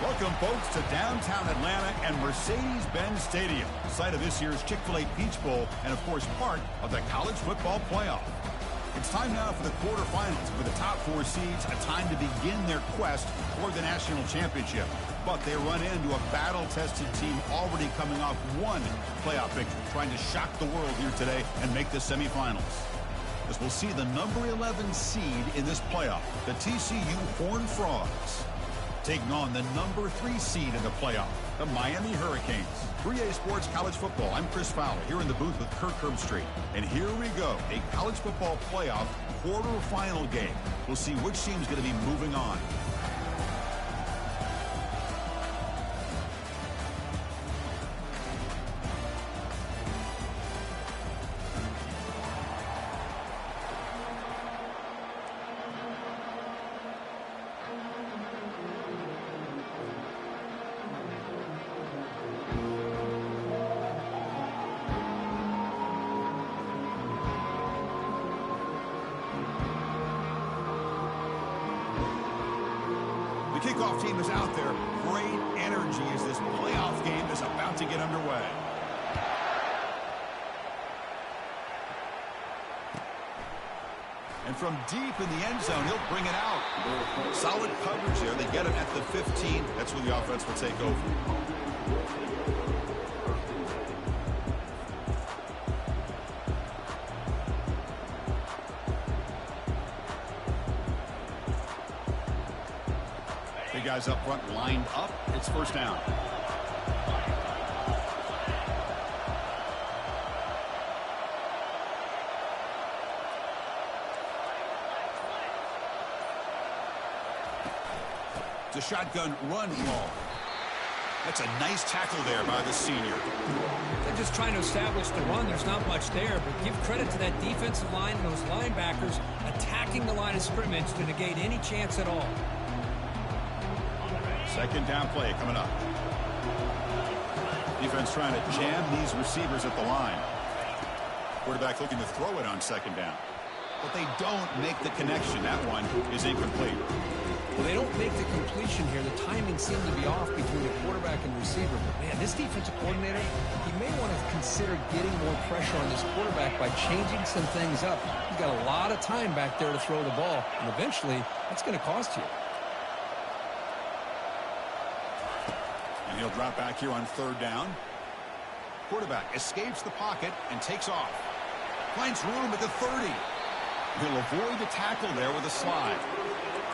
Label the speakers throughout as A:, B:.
A: Welcome, folks, to downtown Atlanta and Mercedes-Benz Stadium, site of this year's Chick-fil-A Peach Bowl and, of course, part of the college football playoff. It's time now for the quarterfinals, with the top four seeds a time to begin their quest for the national championship. But they run into a battle-tested team already coming off one playoff victory, trying to shock the world here today and make the semifinals. As we'll see the number 11 seed in this playoff, the TCU Horned Frogs, taking on the number 3 seed in the playoff, the Miami Hurricanes. 3A Sports College Football. I'm Chris Fowler here in the booth with Kirk Herbstreit. And here we go, a college football playoff quarterfinal game. We'll see which team's going to be moving on. The kickoff team is out there. Great energy as this playoff game is about to get underway. And from deep in the end zone, he'll bring it out. Solid coverage there. They get him at the 15. That's where the offense will take over. Guys up front lined up. It's first down. It's a shotgun run ball. That's a nice tackle there by the senior.
B: They're just trying to establish the run. There's not much there, but give credit to that defensive line and those linebackers attacking the line of scrimmage to negate any chance at all.
A: Second down play coming up. Defense trying to jam these receivers at the line. Quarterback looking to throw it on second down. But they don't make the connection. That one is incomplete.
B: Well, they don't make the completion here. The timing seemed to be off between the quarterback and receiver. But, man, this defensive coordinator, he may want to consider getting more pressure on this quarterback by changing some things up. He's got a lot of time back there to throw the ball. And eventually, that's going to cost you.
A: And he'll drop back here on third down. Quarterback escapes the pocket and takes off. Finds room at the 30. He'll avoid the tackle there with a slide.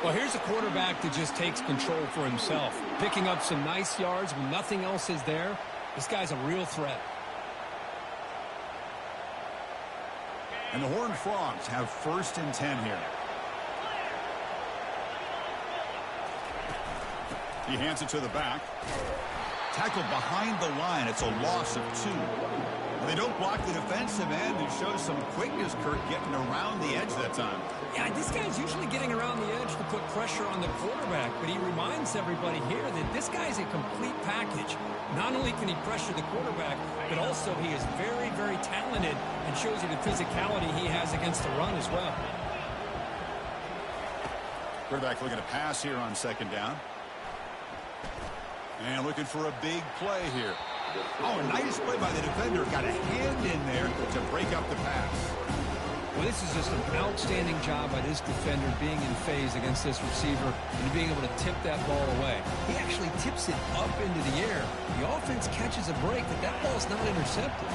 B: Well, here's a quarterback that just takes control for himself. Picking up some nice yards when nothing else is there. This guy's a real threat.
A: And the Horned Frogs have first and 10 here. He hands it to the back. Tackled behind the line. It's a loss of 2. They don't block the defensive end and shows some quickness, Kirk, getting around the edge that time.
B: Yeah, this guy's usually getting around the edge to put pressure on the quarterback, but he reminds everybody here that this guy's a complete package. Not only can he pressure the quarterback, but also he is very, very talented and shows you the physicality he has against the run as well.
A: Quarterback looking to pass here on second down. And looking for a big play here. Oh, a nice play by the defender. Got a hand in there to break up the pass.
B: Well, this is just an outstanding job by this defender being in phase against this receiver and being able to tip that ball away. He actually tips it up into the air. The offense catches a break, but that ball's not intercepted.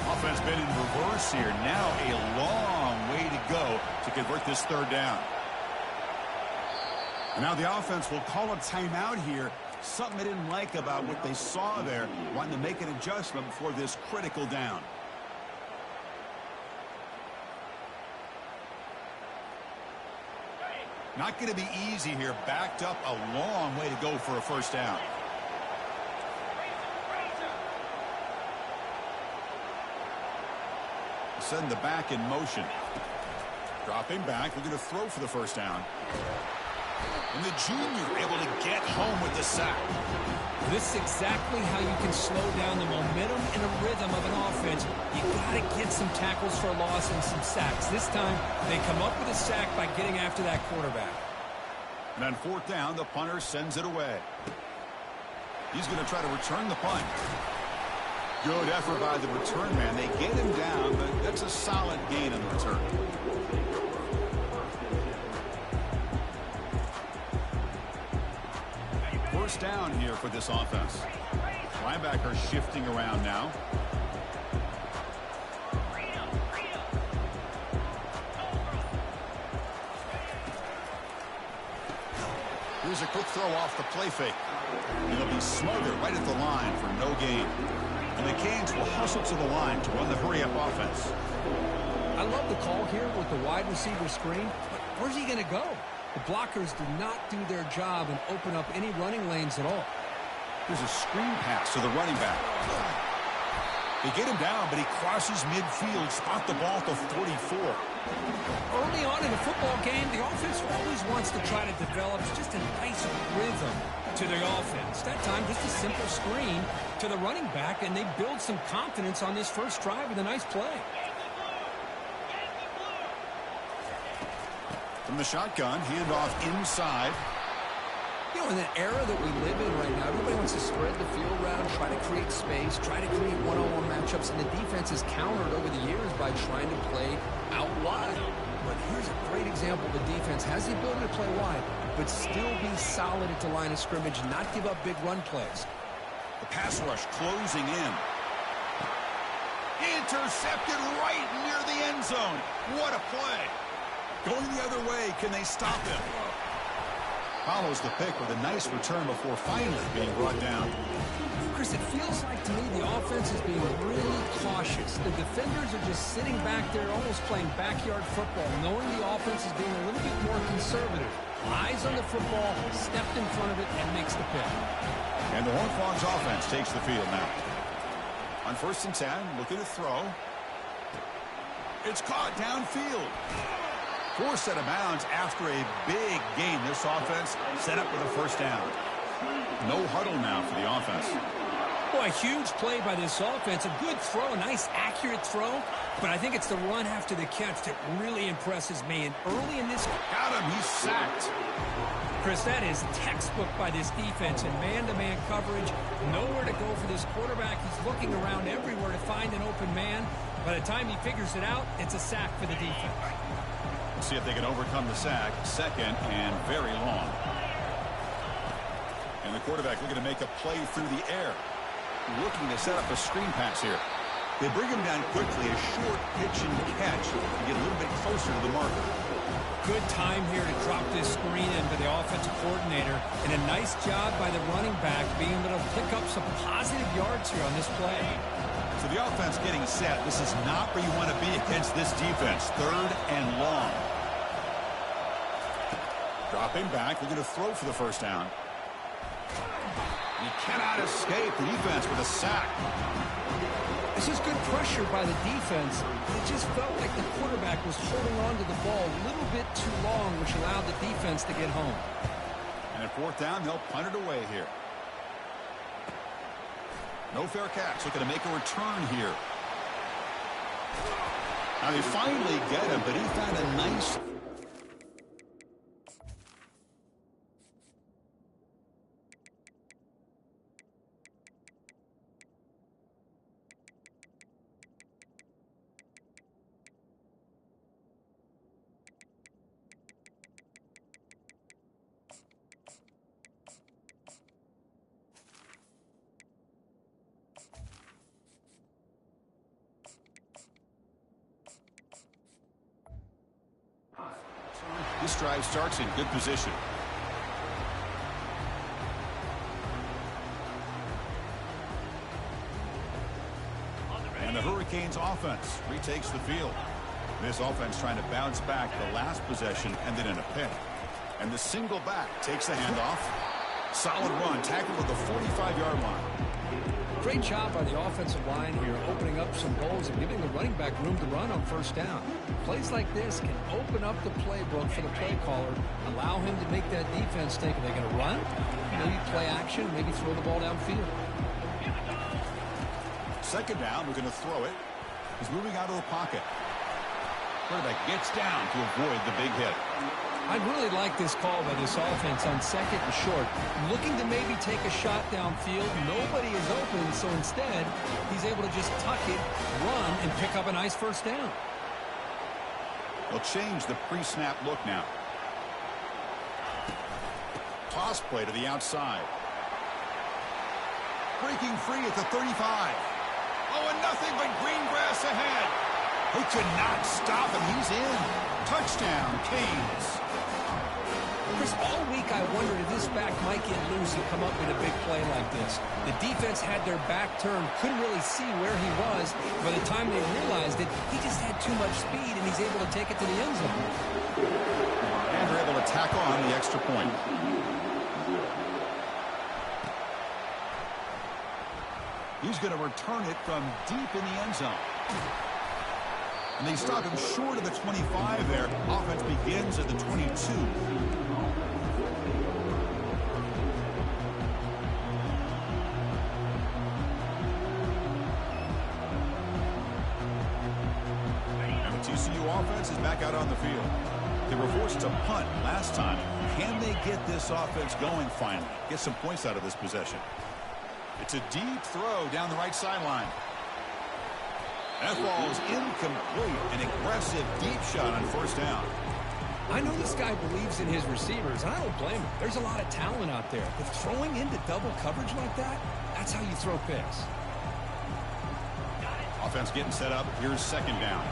A: Offense been in reverse here. Now a long way to go to convert this third down. And now the offense will call a timeout here. Something they didn't like about what they saw there, wanting to make an adjustment before this critical down. Not going to be easy here. Backed up a long way to go for a first down. Send the back in motion. Dropping back, looking to throw for the first down. And the junior able to get home with the sack.
B: This is exactly how you can slow down the momentum and a rhythm of an offense. You got to get some tackles for loss and some sacks. This time, they come up with a sack by getting after that quarterback.
A: And on fourth down, the punter sends it away. He's going to try to return the punt. Good effort by the return man. They get him down, but that's a solid gain on the return. First down here for this offense. Linebacker shifting around now. Here's a quick throw off the play fake. It'll be smothered right at the line for no gain. And the Canes will hustle to the line to run the hurry-up offense.
B: I love the call here with the wide receiver screen, but where's he going to go? The blockers do not do their job and open up any running lanes at all.
A: There's a screen pass to the running back. They get him down, but he crosses midfield, spot the ball to 44.
B: Early on in the football game, the offense always wants to try to develop just a nice rhythm to the offense. That time, just a simple screen to the running back, and they build some confidence on this first drive with a nice play.
A: From the shotgun, handoff inside.
B: You know, in the era that we live in right now, everybody wants to spread the field around, try to create space, try to create one-on-one matchups, and the defense is countered over the years by trying to play out wide. But here's a great example of a defense has the ability to play wide, but still be solid at the line of scrimmage, not give up big run plays.
A: The pass rush closing in. Intercepted right near the end zone. What a play. Going the other way, can they stop him? Follows the pick with a nice return before finally being brought down.
B: Chris, it feels like to me the offense is being really cautious. The defenders are just sitting back there almost playing backyard football, knowing the offense is being a little bit more conservative. Eyes on the football, stepped in front of it, and makes the pick.
A: And the Horned Frogs offense takes the field now. On 1st and 10, looking to throw. It's caught downfield. Forced out of bounds after a big gain. This offense set up with a first down. No huddle now for the offense.
B: Boy, a huge play by this offense. A good throw, a nice accurate throw. But I think it's the run after the catch that really impresses me. And early in this...
A: Got him. He's sacked.
B: Chris, that is textbook by this defense in man-to-man coverage. Nowhere to go for this quarterback. He's looking around everywhere to find an open man. By the time he figures it out, it's a sack for the defense.
A: See if they can overcome the sack. Second and very long. And the quarterback looking to make a play through the air. Looking to set up a screen pass here. They bring him down quickly. A short pitch and catch to get a little bit closer to the marker.
B: Good time here to drop this screen in to the offensive coordinator. And a nice job by the running back being able to pick up some positive yards here on this play.
A: So the offense getting set. This is not where you want to be against this defense. 3rd and long. Dropping back. We're going to throw for the first down. He cannot escape the defense with a sack.
B: This is good pressure by the defense. It just felt like the quarterback was holding on to the ball a little bit too long, which allowed the defense to get home.
A: And at 4th down, they'll punt it away here. No fair catch. Looking to make a return here. Now they finally get him, but he found a nice... This drive starts in good position. And the Hurricanes offense retakes the field. This offense trying to bounce back the last possession, ended in a pick. And the single back takes the handoff. Solid run, tackled at the 45-yard line.
B: Great job by the offensive line here, opening up some holes and giving the running back room to run on 1st down. Plays like this can open up the playbook for the play caller, allow him to make that defense think, are they going to run? Maybe play action, maybe throw the ball downfield.
A: 2nd down, we're going to throw it. He's moving out of the pocket. Quarterback gets down to avoid the big hit.
B: I'd really like this call by this offense on second and short. Looking to maybe take a shot downfield. Nobody is open, so instead, he's able to just tuck it, run, and pick up a nice first down.
A: They'll change the pre-snap look now. Toss play to the outside. Breaking free at the 35. Oh, and nothing but green grass ahead. They could not stop him. He's in. Touchdown, Canes.
B: Chris, all week I wondered if this back might get loose and come up with a big play like this. The defense had their back turned, couldn't really see where he was. By the time they realized it, he just had too much speed, and he's able to take it to the end zone.
A: And they're able to tack on the extra point. He's going to return it from deep in the end zone. And they stop him short of the 25 there. Offense begins at the 22. And the TCU offense is back out on the field. They were forced to punt last time. Can they get this offense going finally? Get some points out of this possession. It's a deep throw down the right sideline. That ball is incomplete. An aggressive deep shot on first down.
B: I know this guy believes in his receivers, and I don't blame him. There's a lot of talent out there. But throwing into double coverage like that, that's how you throw picks.
A: Offense getting set up. Here's second down.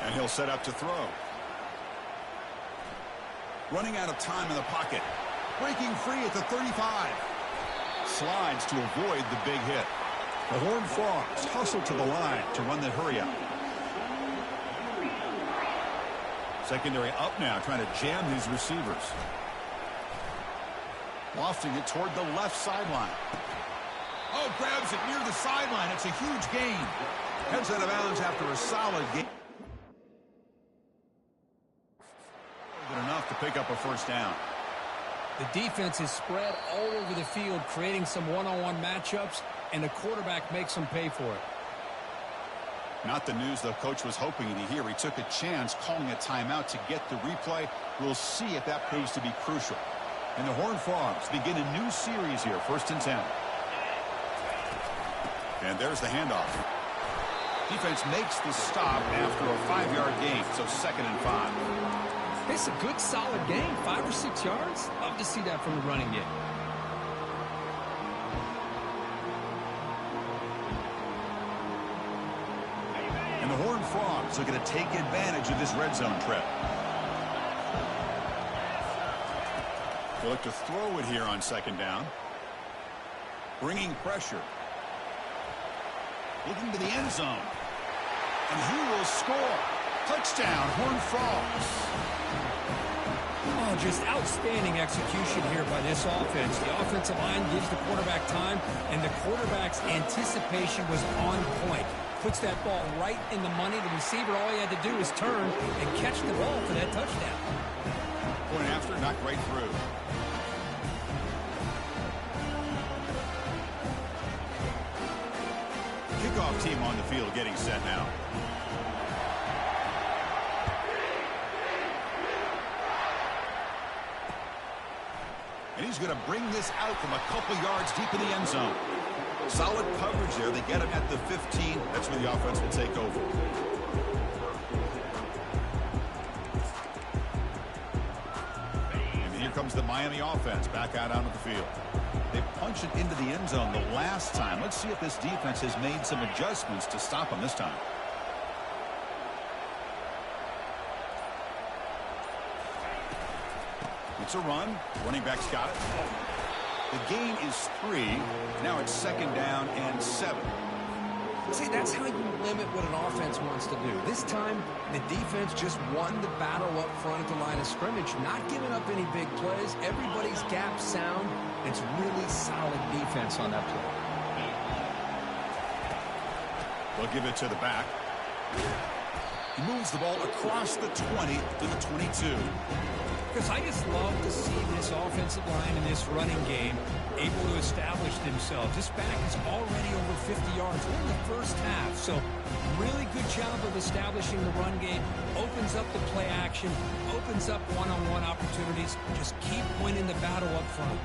A: And he'll set up to throw. Running out of time in the pocket. Breaking free at the 35. Slides to avoid the big hit. The Horned Frogs hustle to the line to run the hurry up. Secondary up now, trying to jam these receivers. Lofting it toward the left sideline. Oh, grabs it near the sideline. It's a huge gain. Heads out of bounds after a solid game. Enough to pick up a first down.
B: The defense is spread all over the field, creating some one-on-one matchups, and the quarterback makes them pay for it.
A: Not the news the coach was hoping to hear. He took a chance calling a timeout to get the replay. We'll see if that proves to be crucial. And the Horned Frogs begin a new series here, 1st and 10. And there's the handoff. Defense makes the stop after a 5-yard gain, so 2nd and 5.
B: It's a good, solid game, 5 or 6 yards. Love to see that from the running game.
A: And the Horned Frogs are going to take advantage of this red zone trip. They'll look to throw it here on 2nd down. Bringing pressure. Looking to the end zone. And he will score. Touchdown, Horned Frogs.
B: Oh, just outstanding execution here by this offense. The offensive line gives the quarterback time, and the quarterback's anticipation was on point. Puts that ball right in the money. The receiver, all he had to do was turn and catch the ball for that touchdown.
A: Point after, knocked right through. Kickoff team on the field getting set now. And he's going to bring this out from a couple yards deep in the end zone. Solid coverage there. They get him at the 15. That's where the offense will take over. And here comes the Miami offense back out onto the field. They punch it into the end zone the last time. Let's see if this defense has made some adjustments to stop them this time. It's a run. Running back's got it. The gain is 3. Now it's 2nd down and 7.
B: See, that's how you limit what an offense wants to do. This time, the defense just won the battle up front at the line of scrimmage, not giving up any big plays. Everybody's gap sound. It's really solid defense on that play.
A: They'll give it to the back. He moves the ball across the 20 to the 22.
B: Chris, I just love to see this offensive line and this running game able to establish themselves. This back is already over 50 yards. We're in the first half, so really good job of establishing the run game. Opens up the play action, opens up one-on-one opportunities. Just keep winning the battle up front.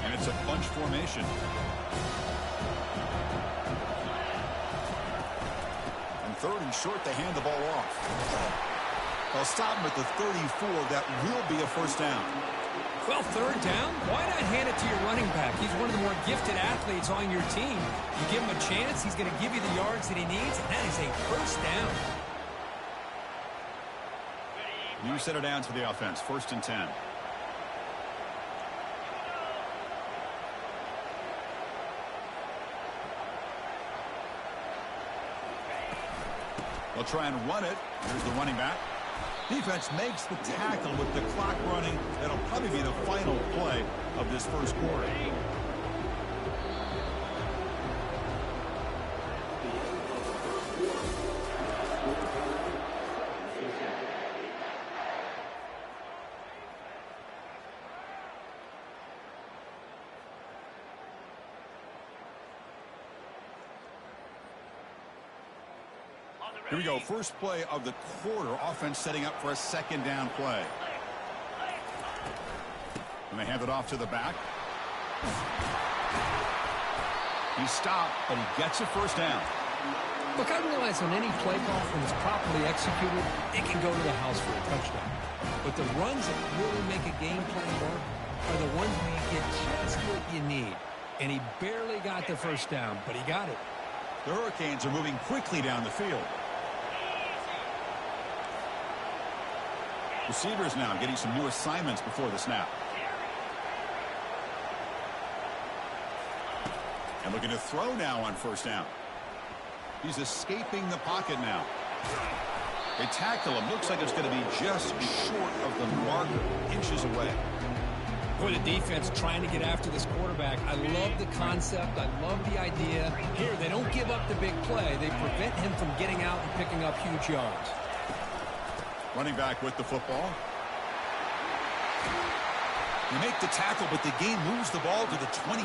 A: And it's a bunch formation. And 3rd and short, they hand the ball off. They'll stop him at the 34. That will be a first down.
B: Well, 3rd down, why not hand it to your running back? He's one of the more gifted athletes on your team. You give him a chance, he's going to give you the yards that he needs, and that is a first down.
A: New set of downs for the offense, 1st and 10. They'll try and run it. Here's the running back. Defense makes the tackle with the clock running. That'll probably be the final play of this first quarter. Here we go. First play of the quarter. Offense setting up for a 2nd down play. And they hand it off to the back. He stopped, but he gets a first down.
B: Look, I realize on any play call, when it's properly executed, it can go to the house for a touchdown. But the runs that really make a game plan work are the ones where you get just what you need. And he barely got the first down, but he got it.
A: The Hurricanes are moving quickly down the field. Receivers now getting some new assignments before the snap. And looking to throw now on first down. He's escaping the pocket now. They tackle him. Looks like it's going to be just short of the marker, inches away.
B: Boy, the defense trying to get after this quarterback. I love the concept. I love the idea. Here, they don't give up the big play. They prevent him from getting out and picking up huge yards.
A: Running back with the football. They make the tackle, but the game moves the ball to the 28.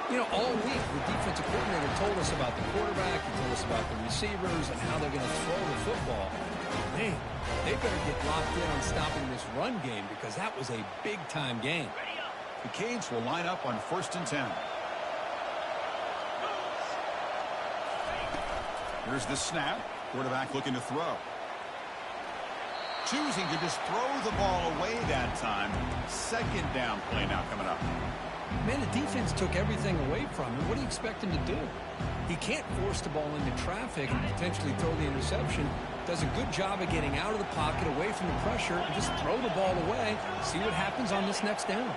B: You know, all week, the defensive coordinator told us about the quarterback. He told us about the receivers and how they're going to throw the football. Man, they better get locked in on stopping this run game because that was a big-time game.
A: The Canes will line up on 1st and 10. Here's the snap. Quarterback looking to throw. Choosing to just throw the ball away that time. 2nd down play now coming up.
B: Man, the defense took everything away from him. What do you expect him to do? He can't force the ball into traffic and potentially throw the interception. Does a good job of getting out of the pocket, away from the pressure, and just throw the ball away. See what happens on this next down.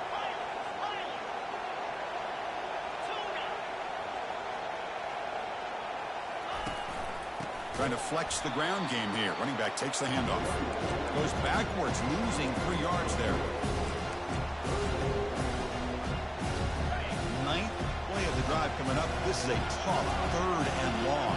A: Trying to flex the ground game here. Running back takes the handoff. Goes backwards, losing 3 yards there. 9th play of the drive coming up. This is a tough 3rd and long.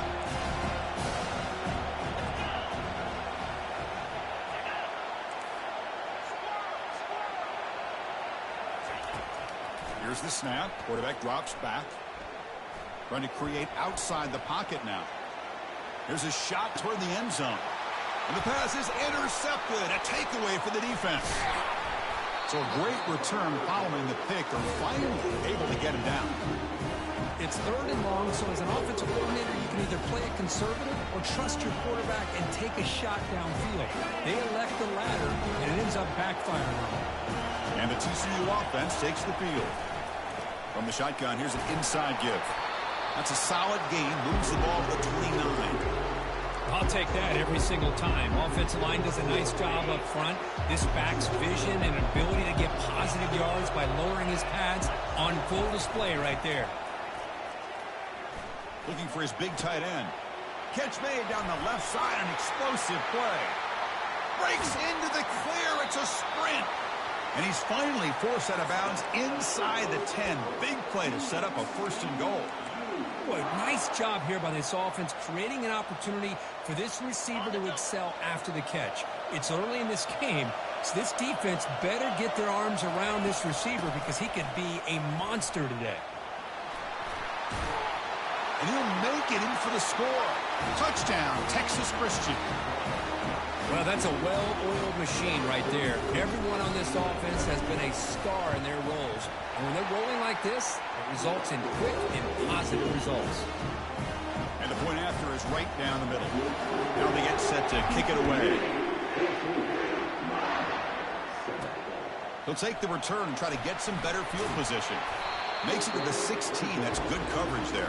A: Here's the snap. Quarterback drops back. Trying to create outside the pocket now. Here's a shot toward the end zone. And the pass is intercepted. A takeaway for the defense. So a great return following the pick. They're finally able to get him down.
B: It's 3rd and long, so as an offensive coordinator, you can either play it conservative or trust your quarterback and take a shot downfield. They elect the latter, and it ends up backfiring on them.
A: And the TCU offense takes the field. From the shotgun, here's an inside give. That's a solid gain. Moves the ball to the 29.
B: I'll take that every single time. Offensive line does a nice job up front. This back's vision and ability to get positive yards by lowering his pads on full display right there.
A: Looking for his big tight end. Catch made down the left side. An explosive play. Breaks into the clear. It's a sprint. And he's finally forced out of bounds inside the 10. Big play to set up a 1st and goal.
B: Boy, nice job here by this offense, creating an opportunity for this receiver to excel after the catch. It's early in this game, so this defense better get their arms around this receiver because he could be a monster today.
A: And he'll make it in for the score. Touchdown, Texas Christian.
B: Well, that's a well-oiled machine right there. Everyone on this offense has been a star in their roles. And when they're rolling like this, it results in quick and positive results.
A: And the point after is right down the middle. Now they get set to kick it away. He'll take the return and try to get some better field position. Makes it to the 16. That's good coverage there.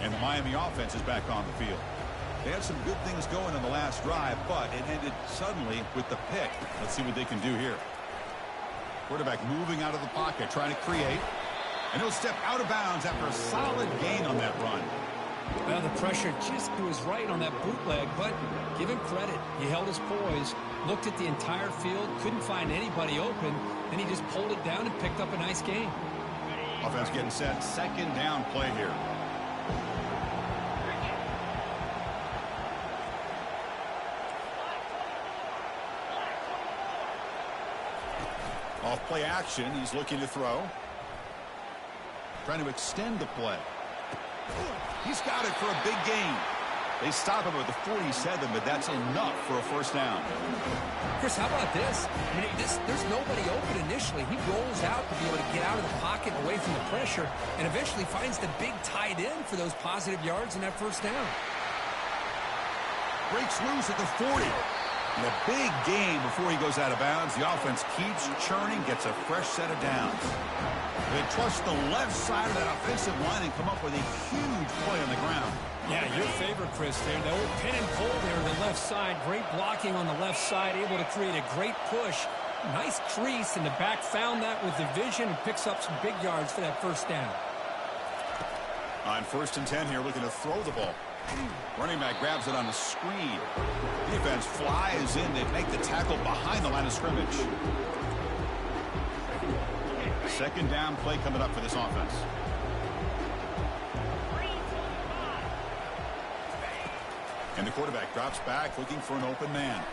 A: And the Miami offense is back on the field. They had some good things going on the last drive, but it ended suddenly with the pick. Let's see what they can do here. Quarterback moving out of the pocket, trying to create. And he'll step out of bounds after a solid gain on that run.
B: Well, the pressure just to his right on that bootleg, but give him credit. He held his poise, looked at the entire field, couldn't find anybody open, then he just pulled it down and picked up a nice gain.
A: Offense getting set. Second down play here. Off play action, he's looking to throw. Trying to extend the play. He's got it for a big gain. They stop him at the 47, but that's enough for a first down.
B: Chris, how about this? I mean, there's nobody open initially. He rolls out to be able to get out of the pocket away from the pressure and eventually finds the big tight end for those positive yards in that first down.
A: Breaks loose at the 40. And a big gain before he goes out of bounds. The offense keeps churning, gets a fresh set of downs. They trust the left side of that offensive line and come up with a huge play on the ground.
B: Yeah, your favorite, Chris, there. The old pin and pull there on the left side. Great blocking on the left side, able to create a great push. Nice crease in the back, found that with the vision and picks up some big yards for that first down.
A: On 1st and 10 here, looking to throw the ball. Running back grabs it on the screen. Defense flies in. They make the tackle behind the line of scrimmage. Second down play coming up for this offense. And the quarterback drops back looking for an open man.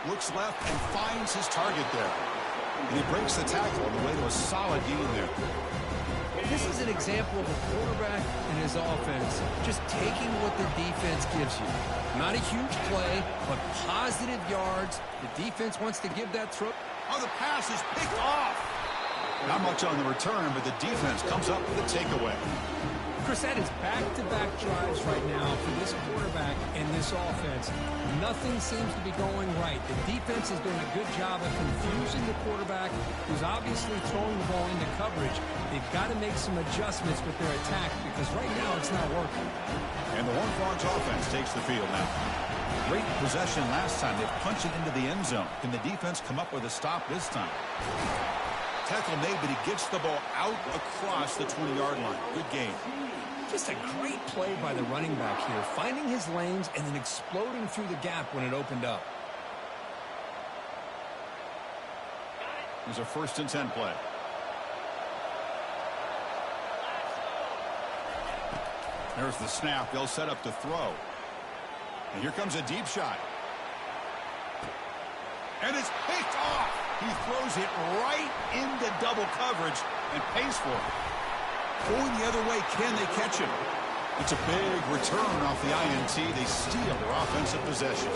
A: Looks left and finds his target there. And he breaks the tackle on the way to a solid gain there.
B: This is an example of a quarterback and his offense just taking what the defense gives you. Not a huge play, but positive yards. The defense wants to give that throw.
A: Oh, the pass is picked off. Not much on the return, but the defense comes up with a takeaway.
B: Chris, that is back-to-back drives right now for this quarterback and this offense. Nothing seems to be going right. The defense is doing a good job of confusing the quarterback, who's obviously throwing the ball into coverage. They've got to make some adjustments with their attack because right now it's not working.
A: And the Horned Frogs offense takes the field now. Great possession last time. They punched it into the end zone. Can the defense come up with a stop this time? Tackle made, but he gets the ball out across the 20-yard line. Good game.
B: Just a great play by the running back here, finding his lanes and then exploding through the gap when it opened up.
A: There's a 1st and 10 play. There's the snap. They'll set up to throw. And here comes a deep shot. And it's picked off. He throws it right into double coverage and pays for it. Going the other way, can they catch him? It's a big return off the INT. They steal their offensive possession.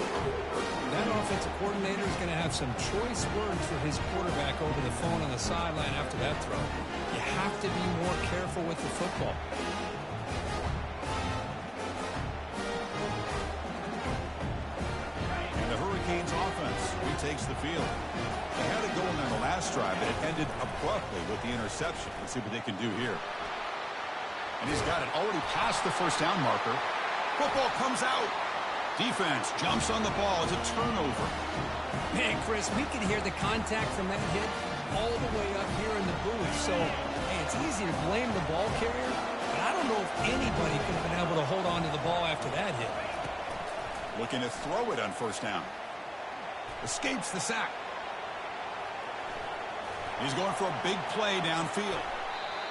B: That offensive coordinator is going to have some choice words for his quarterback over the phone on the sideline after that throw. You have to be more careful with the football.
A: And the Hurricanes offense retakes the field. They had it going on the last drive, but it ended abruptly with the interception. Let's see what they can do here. And he's got it already past the first down marker. Football comes out. Defense jumps on the ball. It's a turnover.
B: Man, Chris, we can hear the contact from that hit all the way up here in the booth. So, hey, it's easy to blame the ball carrier, but I don't know if anybody could have been able to hold on to the ball after that hit.
A: Looking to throw it on 1st down. Escapes the sack. He's going for a big play downfield.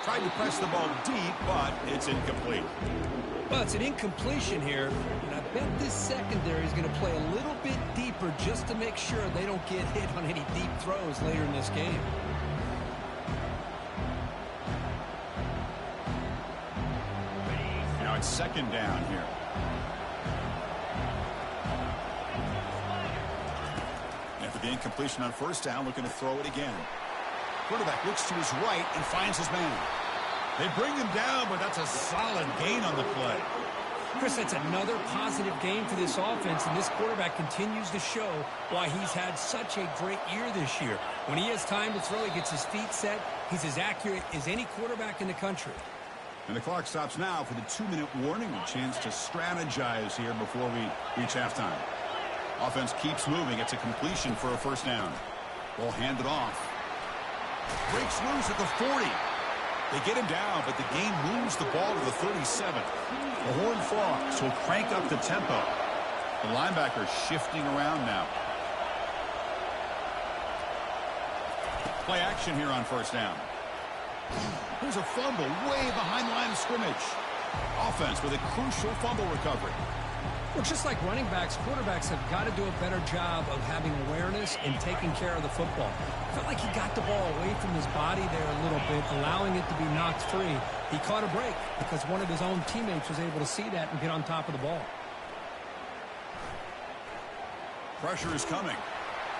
A: Tried to press the ball deep, but it's incomplete.
B: Well, it's an incompletion here, and I bet this secondary is going to play a little bit deeper just to make sure they don't get hit on any deep throws later in this game.
A: Now it's second down here. After the incompletion on first down, looking to throw it again. Quarterback looks to his right and finds his man. They bring him down, but that's a solid gain on the play.
B: Chris, that's another positive game for this offense, and this quarterback continues to show why he's had such a great year this year. When he has time to throw, he gets his feet set. He's as accurate as any quarterback in the country.
A: And the clock stops now for the 2-minute warning. A chance to strategize here before we reach halftime. Offense keeps moving. It's a completion for a first down. Ball handed off. Breaks loose at the 40. They get him down, but the game moves the ball to the 37. The Horned Frogs will crank up the tempo. The linebacker shifting around now. Play action here on first down. There's a fumble way behind the line of scrimmage. Offense with a crucial fumble recovery.
B: Well, just like running backs, quarterbacks have got to do a better job of having awareness and taking care of the football. Felt like he got the ball away from his body there a little bit, allowing it to be knocked free. He caught a break because one of his own teammates was able to see that and get on top of the ball.
A: Pressure is coming.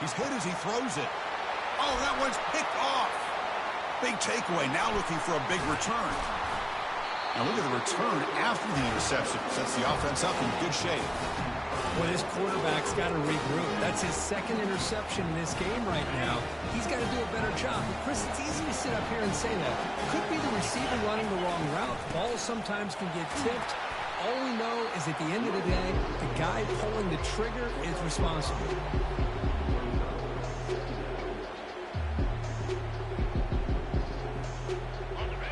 A: He's hit as he throws it. Oh, that one's picked off. Big takeaway, now looking for a big return. Now look at the return after the interception. Sets the offense up in good shape.
B: Well, this quarterback's got to regroup. That's his second interception in this game right now. He's got to do a better job. But Chris, it's easy to sit up here and say that. Could be the receiver running the wrong route. Balls sometimes can get tipped. All we know is at the end of the day, the guy pulling the trigger is responsible.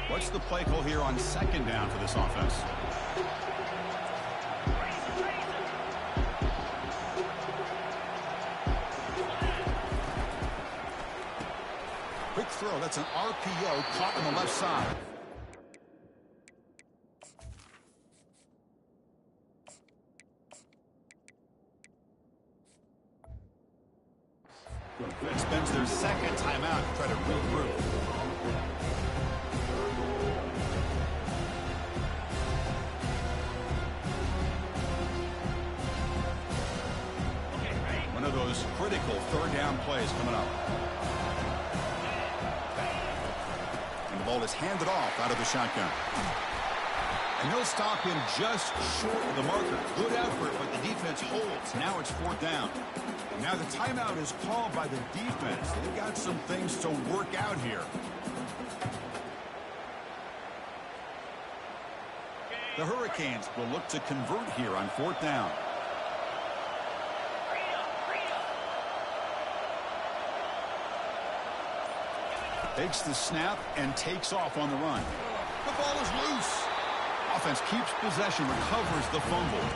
A: What's the play call here on second down for this offense? Quick throw. That's an RPO caught on the left side. Spends their second timeout to try to regroup. One of those critical third down plays coming up. And the ball is handed off out of the shotgun. And he'll stop him just short of the marker. Good effort, but the defense holds. Now it's fourth down. Now the timeout is called by the defense. They've got some things to work out here. The Hurricanes will look to convert here on fourth down. Takes the snap and takes off on the run. The ball is loose. Offense keeps possession, recovers the fumble.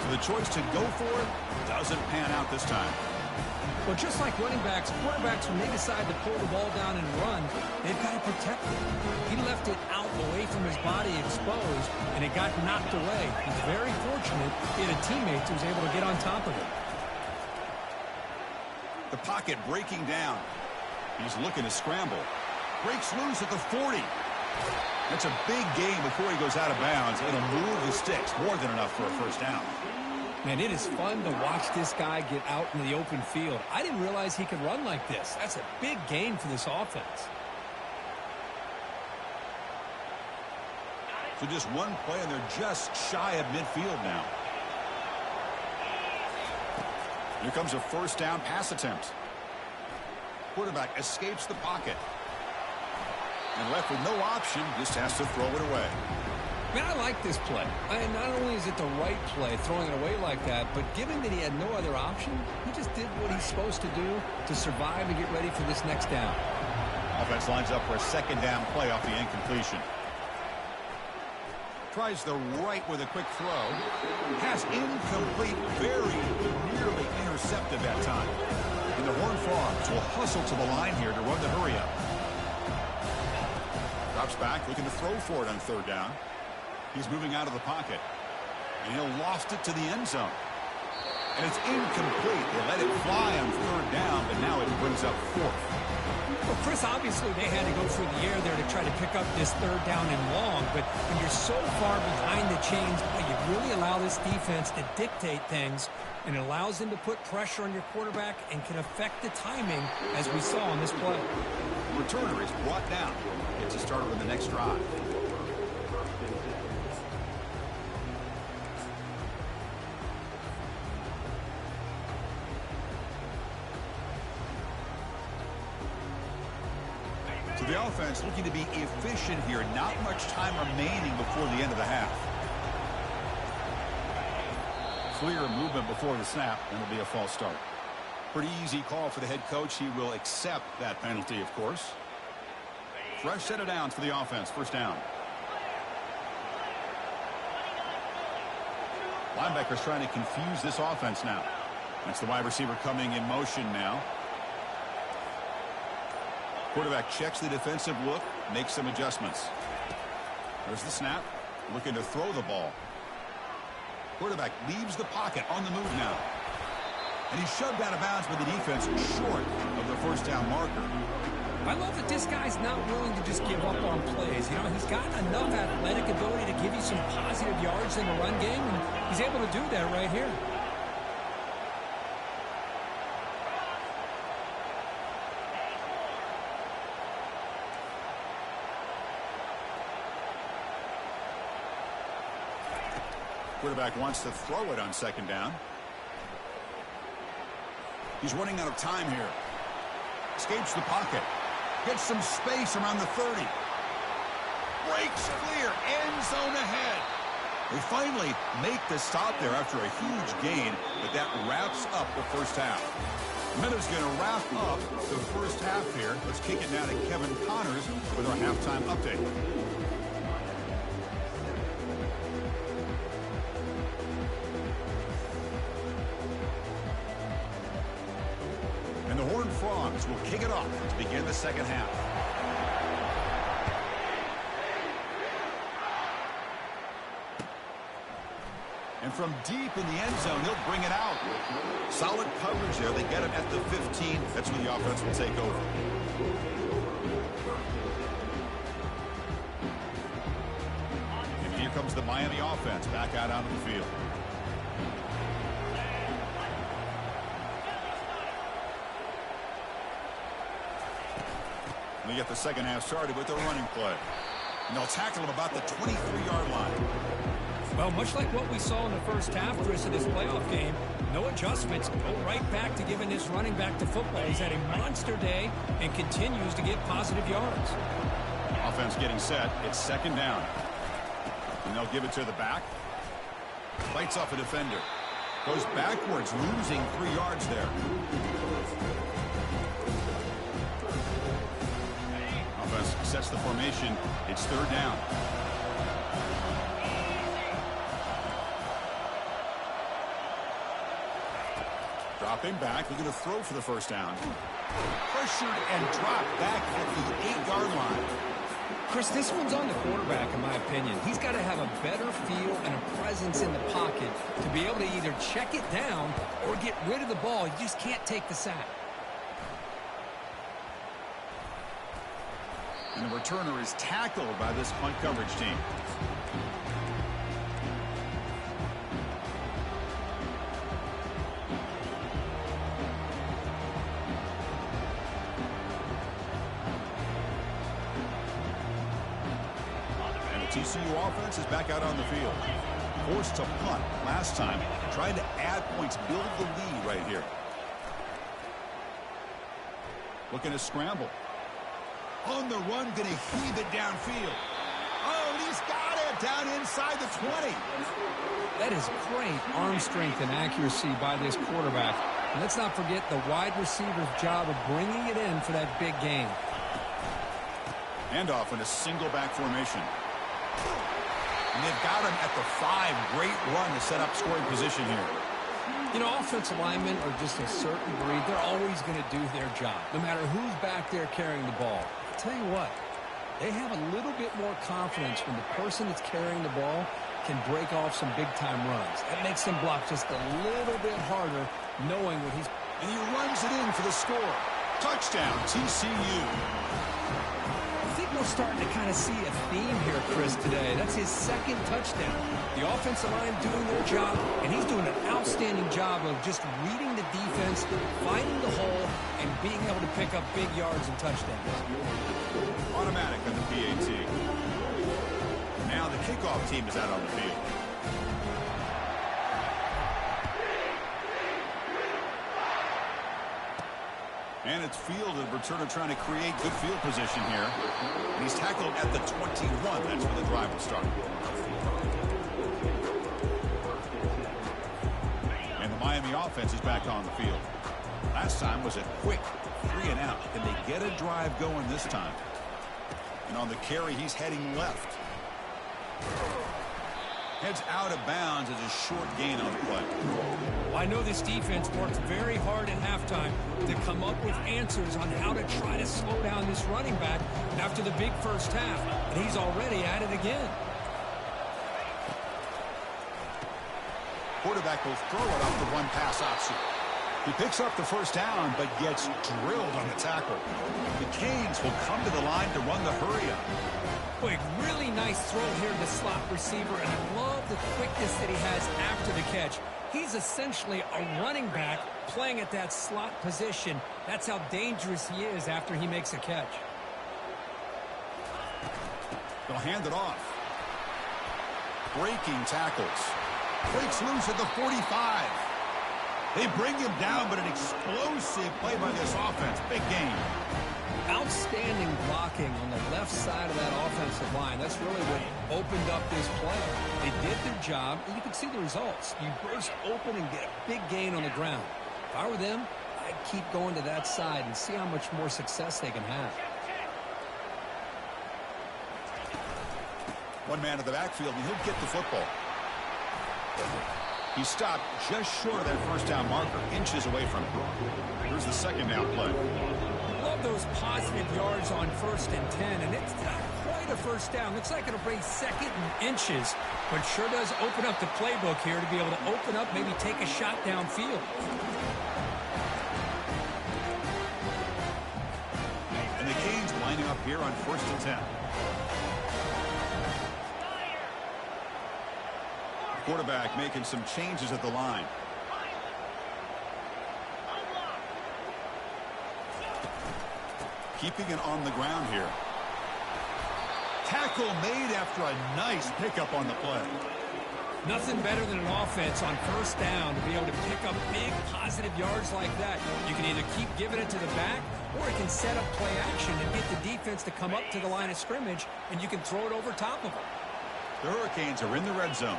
A: So the choice to go for it doesn't pan out this time.
B: Well, just like running backs, quarterbacks, when they decide to pull the ball down and run, they've got to protect it. He left it out away from his body exposed, and it got knocked away. He's very fortunate he had a teammate who was able to get on top of it.
A: The pocket breaking down. He's looking to scramble. Breaks loose at the 40. That's a big gain before he goes out of bounds. It'll move the sticks. More than enough for a first down.
B: Man, it is fun to watch this guy get out in the open field. I didn't realize he could run like this. That's a big gain for this offense.
A: So just one play, and they're just shy of midfield now. Here comes a first down pass attempt. Quarterback escapes the pocket. And left with no option, just has to throw it away.
B: Man, I like this play. Not only is it the right play, throwing it away like that, but given that he had no other option, he just did what he's supposed to do to survive and get ready for this next down.
A: Offense lines up for a second down play off the incompletion. Tries the right with a quick throw. Pass incomplete, very nearly intercepted that time. And the Horned Frogs will hustle to the line here to run the hurry up. Drops back, looking to throw for it on third down. He's moving out of the pocket. And he'll loft it to the end zone. And it's incomplete. They let it fly on third down, but now it brings up fourth.
B: Well, Chris, obviously they had to go through the air there to try to pick up this third down and long, but when you're so far behind the chains, you really allow this defense to dictate things, and it allows them to put pressure on your quarterback and can affect the timing, as we saw on this play.
A: Returner is brought down. Gets a starter in the next drive. So the offense looking to be efficient here. Not much time remaining before the end of the half. Clear movement before the snap, and it'll be a false start. Pretty easy call for the head coach. He will accept that penalty, of course. Fresh set of downs for the offense. First down. Linebackers trying to confuse this offense now. That's the wide receiver coming in motion now. Quarterback checks the defensive look, makes some adjustments. There's the snap, looking to throw the ball. Quarterback leaves the pocket on the move now. And he's shoved out of bounds by the defense short of the first down marker.
B: I love that this guy's not willing to just give up on plays. You know, he's got enough athletic ability to give you some positive yards in the run game, and he's able to do that right here.
A: Quarterback wants to throw it on second down. He's running out of time here. Escapes the pocket. Gets some space around the 30. Breaks clear. End zone ahead. They finally make the stop there after a huge gain, but that wraps up the first half. Minuta's going to wrap up the first half here. Let's kick it now to Kevin Connors with our halftime update. And the Horned Frogs will kick it off to begin the second half. And from deep in the end zone, he'll bring it out. Solid coverage there. They get him at the 15. That's when the offense will take over. And here comes the Miami offense back out onto the field. We get the second half started with a running play. And they'll tackle him about the 23-yard line.
B: Well, much like what we saw in the first half, Chris, of this playoff game, no adjustments. Go right back to giving this running back to football. He's had a monster day and continues to get positive yards.
A: Offense getting set. It's second down. And they'll give it to the back. Fights off a defender. Goes backwards, losing 3 yards there. Offense sets the formation. It's third down. Dropping back, looking to throw for the first down. Pressured and dropped back at the 8-yard line.
B: Chris, this one's on the quarterback, in my opinion. He's got to have a better feel and a presence in the pocket to be able to either check it down or get rid of the ball. You just can't take the sack.
A: And the returner is tackled by this punt coverage team. TCU offense is back out on the field. Forced to punt last time. Trying to add points, build the lead right here. Looking to scramble. On the run, going to heave it downfield. Oh, he's got it down inside the 20.
B: That is great arm strength and accuracy by this quarterback. And let's not forget the wide receiver's job of bringing it in for that big gain.
A: Handoff in a single back formation. And they've got him at the 5. Great run to set up scoring position here.
B: You know, offensive linemen are just a certain breed. They're always going to do their job, no matter who's back there carrying the ball. I'll tell you what, they have a little bit more confidence when the person that's carrying the ball can break off some big-time runs. That makes them block just a little bit harder, knowing what he's...
A: And he runs it in for the score. Touchdown, TCU.
B: I think we're starting to kind of see a theme here, Chris, today. That's his second touchdown. The offensive line doing their job, and he's doing an outstanding job of just reading the defense, finding the hole, and being able to pick up big yards and touchdowns.
A: Automatic on the PAT. Now the kickoff team is out on the field. And it's fielded. Returner trying to create good field position here. And he's tackled at the 21. That's where the drive will start. And the Miami offense is back on the field. Last time was a quick 3 and out. Can they get a drive going this time? And on the carry, he's heading left. Heads out of bounds as a short gain on the play.
B: Well, I know this defense worked very hard at halftime to come up with answers on how to try to slow down this running back after the big first half. And he's already at it again.
A: Quarterback will throw it off the one-pass option. He picks up the first down, but gets drilled on the tackle. The Canes will come to the line to run the hurry-up.
B: Boy, really nice throw here to the slot receiver, and I love the quickness that he has after the catch. He's essentially a running back playing at that slot position. That's how dangerous he is after he makes a catch.
A: They'll hand it off. Breaking tackles. Breaks loose at the 45. They bring him down, but an explosive play by this offense. Big game.
B: Outstanding blocking on the left side of that offensive line. That's really what opened up this play. They did their job, and you can see the results. You burst open and get a big gain on the ground. If I were them, I'd keep going to that side and see how much more success they can have.
A: One man at the backfield, and he'll get the football. He stopped just short of that first down marker, inches away from it. Here's the second down play.
B: Love those positive yards on 1st and 10, and it's not quite a first down. Looks like it'll bring second and inches, but sure does open up the playbook here to be able to open up, maybe take a shot downfield.
A: And the Canes lining up here on 1st and 10. Quarterback making some changes at the line. Keeping it on the ground here. Tackle made after a nice pickup on the play.
B: Nothing better than an offense on 1st down to be able to pick up big positive yards like that. You can either keep giving it to the back, or it can set up play action and get the defense to come up to the line of scrimmage, and you can throw it over top of them.
A: The Hurricanes are in the red zone.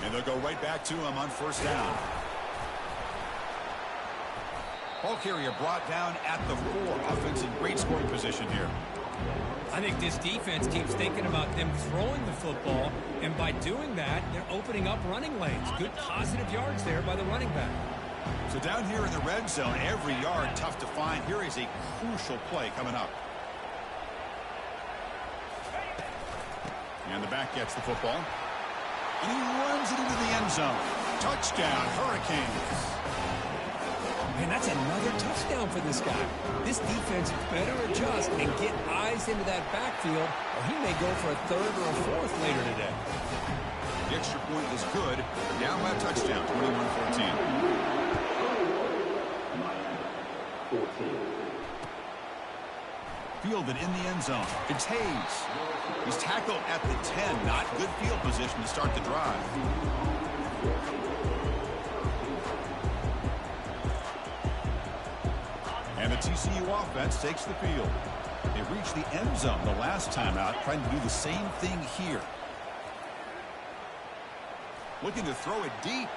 A: And they'll go right back to him on 1st down. Ball carrier brought down at the 4. Offense in great scoring position here.
B: I think this defense keeps thinking about them throwing the football, and by doing that, they're opening up running lanes. Good positive yards there by the running back.
A: So down here in the red zone, every yard tough to find. Here is a crucial play coming up. And the back gets the football. And he runs it into the end zone. Touchdown, Hurricanes.
B: Man, that's another touchdown for this guy. This defense better adjust and get eyes into that backfield, or he may go for a 3rd or a 4th later today.
A: The extra point is good. They're down by a touchdown, 21-14. Fielded in the end zone. It's Hayes. He's tackled at the 10. Not good field position to start the drive. And the TCU offense takes the field. They reached the end zone the last time out, trying to do the same thing here. Looking to throw it deep.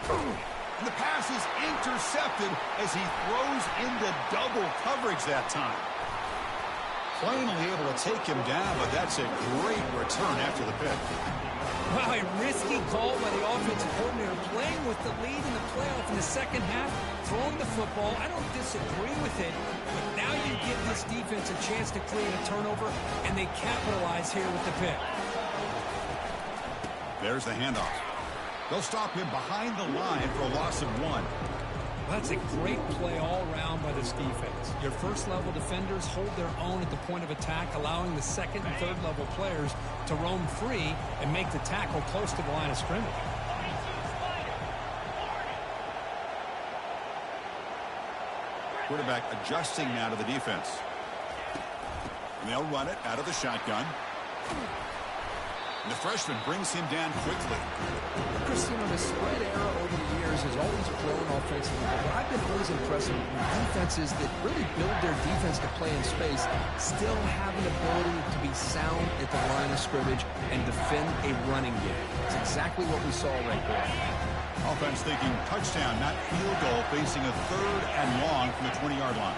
A: And the pass is intercepted as he throws into double coverage that time. Finally able to take him down, but that's a great return after the pick.
B: Wow, a risky call by the offensive coordinator, playing with the lead in the playoff in the second half, throwing the football. I don't disagree with it, but now you give this defense a chance to create a turnover, and they capitalize here with the pick.
A: There's the handoff. They'll stop him behind the line for a loss of 1.
B: That's a great play all around by this defense. Your first-level defenders hold their own at the point of attack, allowing the second and third-level players to roam free and make the tackle close to the line of scrimmage.
A: Quarterback adjusting now to the defense. And they'll run it out of the shotgun. And the freshman brings him down quickly.
B: Chris, the spread era over the years has always grown offensively, but I've been always impressed with defenses that really build their defense to play in space, still have an ability to be sound at the line of scrimmage and defend a running game. It's exactly what we saw right there.
A: Offense thinking touchdown, not field goal, facing a 3rd and long from the 20-yard line.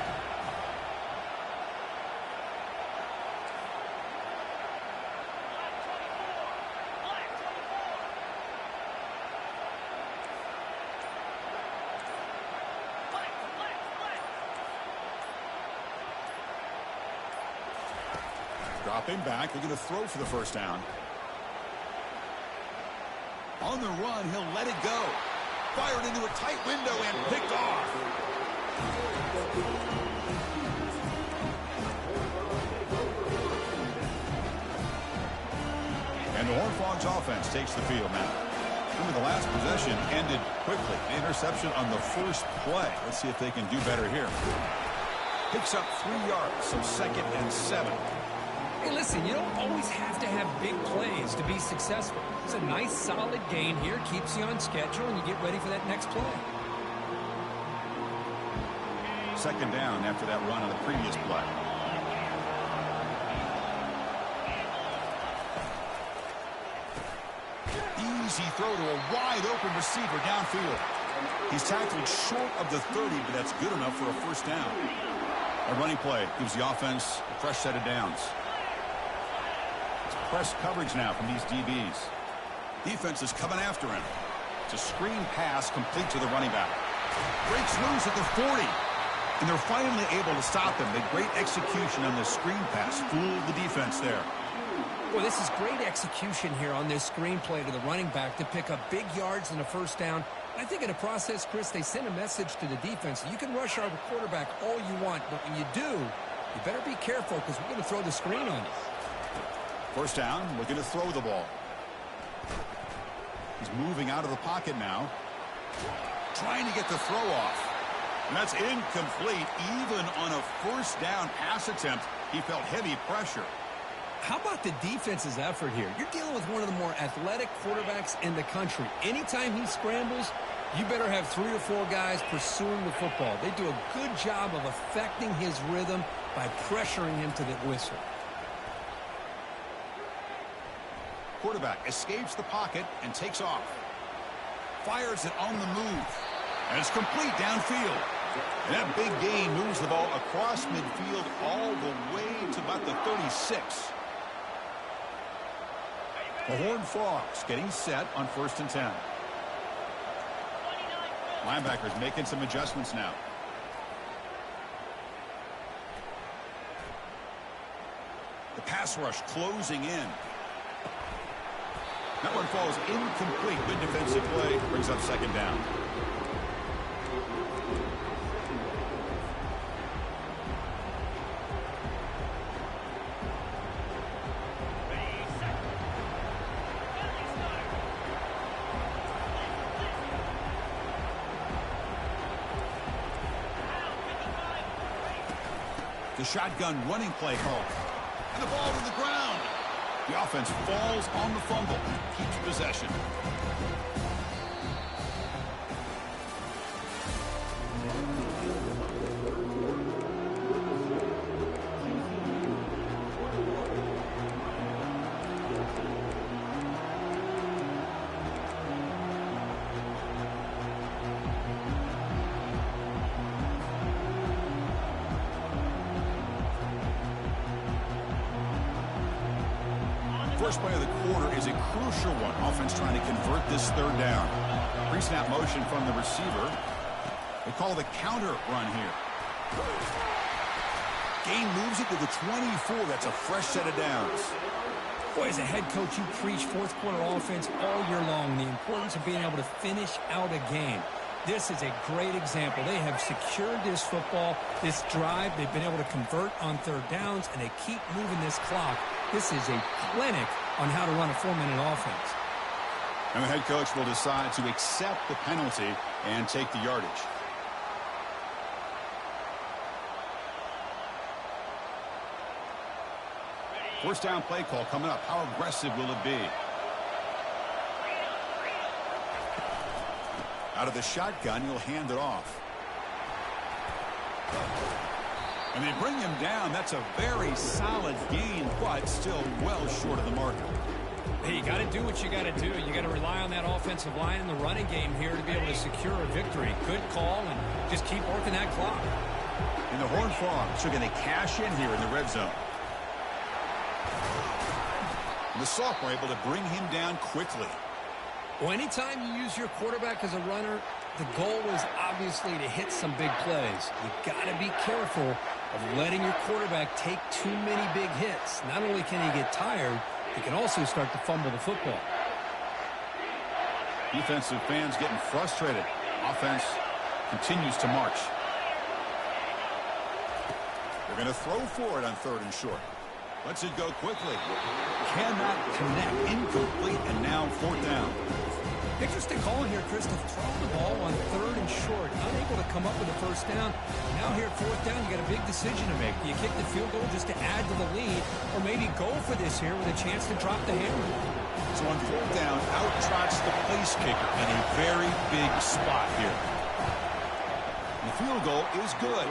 A: Dropping back, looking to throw for the first down. On the run, he'll let it go. Fired into a tight window and picked off. And the Horned Frogs offense takes the field now. Remember, the last possession ended quickly. An interception on the first play. Let's see if they can do better here. Picks up 3 yards, so 2nd and 7.
B: Hey, listen, you don't always have to have big plays to be successful. It's a nice, solid gain here. Keeps you on schedule, and you get ready for that next play.
A: 2nd down after that run on the previous play. Easy throw to a wide-open receiver downfield. He's tackled short of the 30, but that's good enough for a first down. A running play gives the offense a fresh set of downs. Press coverage now from these DBs. Defense is coming after him. It's a screen pass complete to the running back. Breaks loose at the 40. And they're finally able to stop him. The great execution on the screen pass fooled the defense there.
B: Well, this is great execution here on this screen play to the running back to pick up big yards and a first down. I think in the process, Chris, they send a message to the defense. You can rush our quarterback all you want, but when you do, you better be careful because we're going to throw the screen on you.
A: First down, looking to throw the ball. He's moving out of the pocket now. Trying to get the throw off. And that's incomplete. Even on a first down pass attempt, he felt heavy pressure.
B: How about the defense's effort here? You're dealing with one of the more athletic quarterbacks in the country. Anytime he scrambles, you better have 3 or 4 guys pursuing the football. They do a good job of affecting his rhythm by pressuring him to the whistle.
A: Quarterback escapes the pocket and takes off. Fires it on the move. And it's complete downfield. And that big gain moves the ball across midfield all the way to about the 36. The Horned Frogs getting set on 1st and 10. Linebackers making some adjustments now. The pass rush closing in. That one falls incomplete. Good defensive play. Brings up 2nd down. The shotgun running play call. And the ball to the ground. The offense falls on the fumble, keeps possession. First play of the quarter is a crucial one. Offense trying to convert this third down. Pre-snap motion from the receiver. They call the counter run here. Gain moves it to the 24. That's a fresh set of downs.
B: Boy, as a head coach, you preach fourth quarter offense all year long. The importance of being able to finish out a game. This is a great example. They have secured this football, this drive. They've been able to convert on third downs, and they keep moving this clock. This is a clinic on how to run a 4-minute offense.
A: And the head coach will decide to accept the penalty and take the yardage. First down play call coming up. How aggressive will it be? Out of the shotgun, he'll hand it off. And they bring him down. That's a very solid gain, but still well short of the marker.
B: Hey, you got to do what you got to do. You got to rely on that offensive line in the running game here to be able to secure a victory. Good call, and just keep working that clock.
A: And the Horned Frogs are going to cash in here in the red zone. And the sophomore able to bring him down quickly.
B: Well, anytime you use your quarterback as a runner, the goal is obviously to hit some big plays. You've got to be careful of letting your quarterback take too many big hits. Not only can he get tired, he can also start to fumble the football.
A: Defensive fans getting frustrated. Offense continues to march. They're going to throw for it on third and short. Lets it go quickly. Cannot connect. Incomplete, and now fourth down.
B: Interesting call here, Chris, to throw the ball on third and short. Unable to come up with a first down. Now here at fourth down, you got a big decision to make. Do you kick the field goal just to add to the lead, or maybe go for this here with a chance to drop the hammer?
A: So on fourth down, out trots the place kicker in a very big spot here. The field goal is good,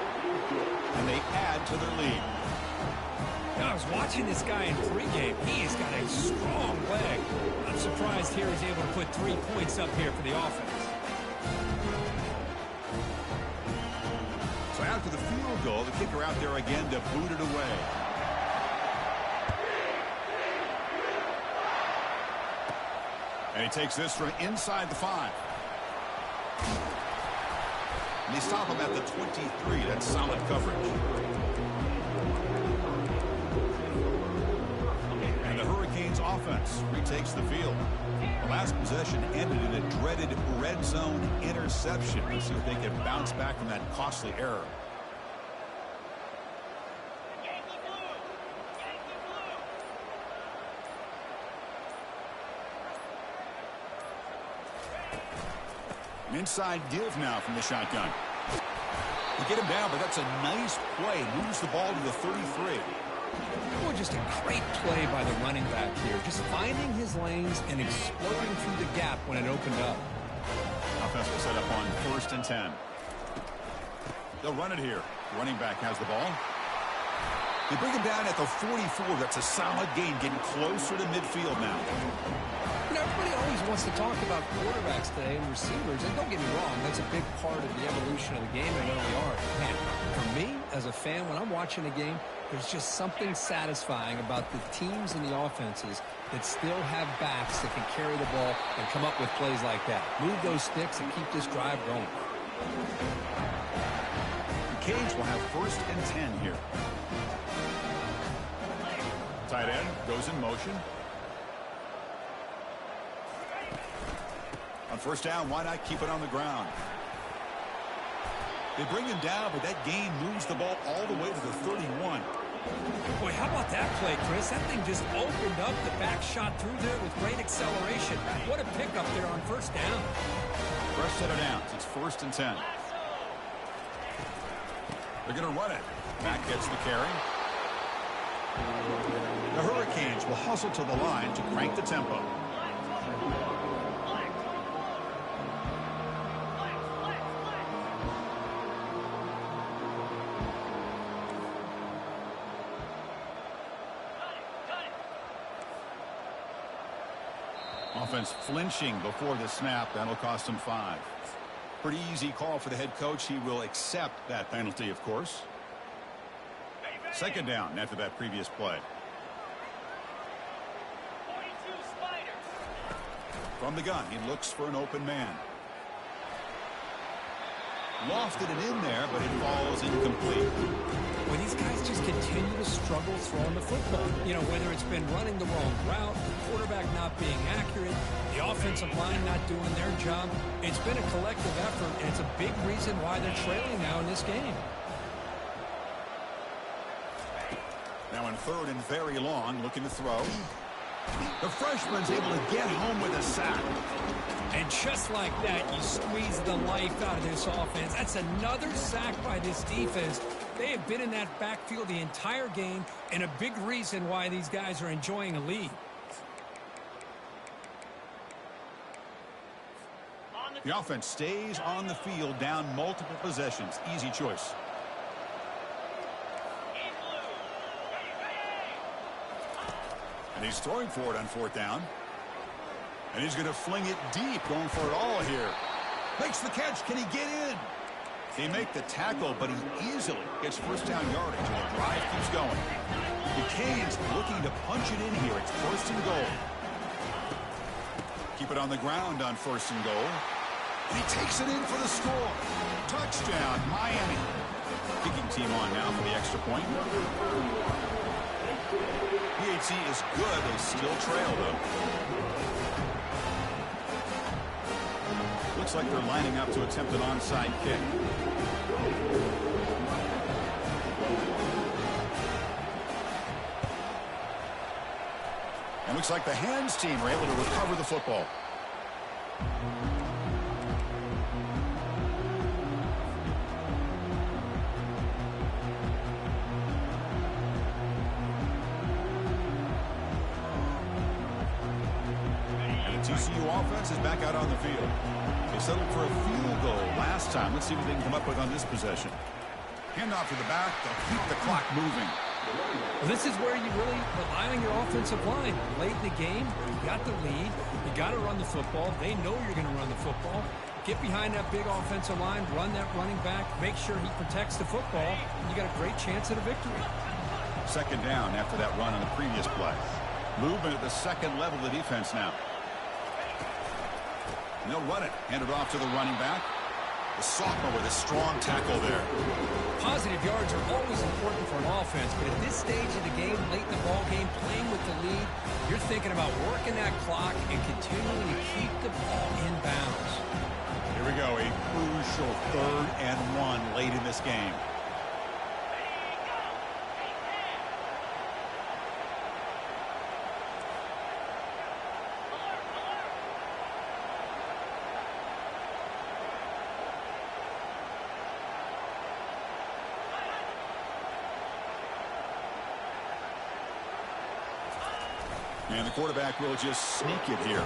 A: and they add to their lead.
B: Now, I was watching this guy in pregame. He's got a strong leg. I'm surprised here he's able to put 3 points up here for the offense.
A: So after the field goal, the kicker out there again to boot it away. And he takes this from inside the 5. And they stop him at the 23. That's solid coverage. Offense retakes the field. The last possession ended in a dreaded red zone interception. Let's see if they can bounce back from that costly error. An inside give now from the shotgun. They get him down, but that's a nice play. Moves the ball to the 33.
B: Well, just a great play by the running back here. Just finding his lanes and exploding through the gap when it opened up.
A: Offense will set up on 1st and 10. They'll run it here. Running back has the ball. They bring him down at the 44. That's a solid gain, getting closer to midfield now.
B: You know, everybody always wants to talk about quarterbacks today and receivers, and don't get me wrong, that's a big part of the evolution of the game and where we are. Man, for me, as a fan, when I'm watching a game, there's just something satisfying about the teams and the offenses that still have backs that can carry the ball and come up with plays like that. Move those sticks and keep this drive going.
A: The Canes will have 1st and 10 here. Tight end goes in motion. On 1st down, why not keep it on the ground? They bring him down, but that gain moves the ball all the way to the 31.
B: Boy, how about that play, Chris? That thing just opened up. The back shot through there with great acceleration. What a pickup there on 1st down.
A: Fresh set of downs. It's 1st and 10. They're going to run it. Back gets the carry. The Hurricanes will hustle to the line to crank the tempo. Offense flinching before the snap. That'll cost him 5. Pretty easy call for the head coach. He will accept that penalty, of course. 2nd down after that previous play. From the gun, he looks for an open man. Lofted it in there, but it falls incomplete.
B: Well, these guys just continue to struggle throwing the football. You know, whether it's been running the wrong route, the quarterback not being accurate, the offensive line not doing their job. It's been a collective effort, and it's a big reason why they're trailing now in this game.
A: Now in third and very long, looking to throw. The freshman's able to get home with a sack.
B: And just like that, you squeeze the life out of this offense. That's another sack by this defense. They have been in that backfield the entire game, and a big reason why these guys are enjoying a lead.
A: The offense stays on the field, down multiple possessions. Easy choice. And he's throwing for it on fourth down. And he's going to fling it deep, going for it all here. Makes the catch. Can he get in? They make the tackle, but he easily gets first down yardage, and the drive keeps going. The Canes looking to punch it in here. It's first and goal. Keep it on the ground on first and goal. And he takes it in for the score. Touchdown, Miami. Kicking team on now for the extra point. PHC is good. They still trail, though. Looks like they're lining up to attempt an onside kick. And looks like the hands team are able to recover the football. TCU offense is back out on the field. They settled for a field goal last time. Let's see what they can come up with on this possession. Handoff to the back. They'll keep the clock moving.
B: Well, this is where you really rely on your offensive line. Late in the game, you got the lead. You got to run the football. They know you're going to run the football. Get behind that big offensive line, run that running back, make sure he protects the football, and you got a great chance at a victory.
A: Second down after that run on the previous play. Movement at the second level of the defense now. And they'll run it. Hand it off to the running back. The sophomore with a strong tackle there.
B: Positive yards are always important for an offense, but at this stage of the game, late in the ball game, playing with the lead, you're thinking about working that clock and continuing to keep the ball in bounds.
A: Here we go, a crucial 3rd and 1 late in this game. And the quarterback will just sneak it here.